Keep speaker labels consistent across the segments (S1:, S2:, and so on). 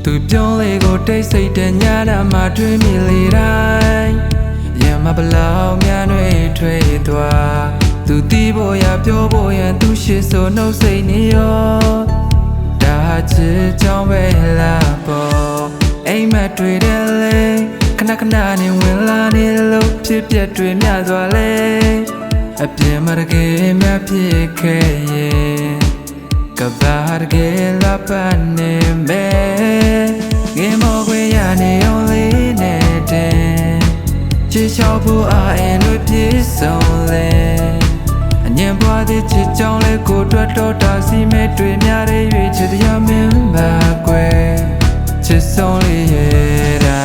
S1: သူပြောလေကိုတိတ်ဆိတ်တဲ့ညနာမှာတွေ့မိလေတိုင်းရမဘလောက်များနှွေထွေးသွားသူတီးဖို့ရပြောဖို့ရန်သူရှိဆိုနှုတ်စိတ်နေရောဒါချစ်ကြောင်းပဲလားပေါ့အိမ်မက်တွေ့တယ်လေခဏခဏနဲ့ဝင်လာနေလို့ဖြစ်ပျက်တွေများသွားလေအပြင်းမတကယ်မဖြစ်ခဲ့ရင်ကဘာရကလာပန်နေမဲငေမောခွေရနေအောင်လေးနေတဲ့ချစ်ချောက်ဖို့အားအင်းလို့ပြေဆုံးလေအညံပွားတဲ့ချစ်ကြောင်းလေးကိုတွတ်တော့တာစီမဲ့တွေများတဲ့ရွေးချစ်တရားမင်းပါကွယ်ချစ်ဆုံးလေးရဲ့ဒါ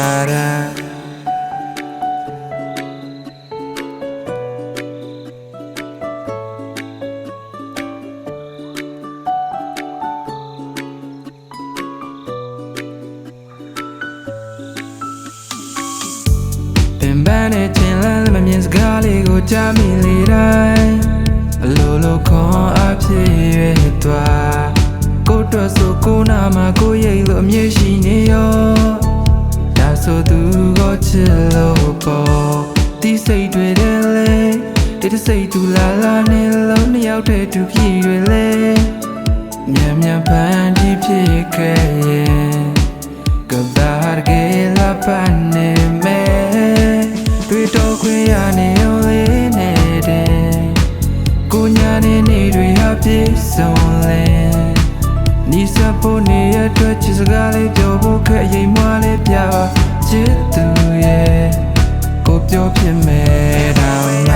S1: ဘန်းနဲ့ချင်းလမ်းမမြင်စကားလေးကိုကြားမိလေတိုင်းအလိုလိုခွန်အားဖြည့်ရွေးသွားကိုတွေ့ဆိုကိုနာမှာကိုရိတ်လို့အမြဲရှိနေရောဒါဆိုသူကိုချစ်လို့ပေါ့ဒီစိတ်တွေတဲ့လေဒီစိတ်သူလာလာနေလို့နှစ်ယောက်တည်းသူပြည့်တွေလေမြန်မြန်ပန်းဒီဖြစ်ခဲ့ရင်ကဘာရကလာပန်းနေမဲတွေ့တော့ခွေရနေအောင်လေးနေတဲ့ကိုညာနေတွေဟာပြည့်စုံလဲနီးစပ်ဖို့နေရအတွက်ချစ်စကားလေးပြောဖို့ခက်ရင်မွားလေးပြပါချစ်သူရဲ့ကိုပြောဖြစ်မဲ့တော့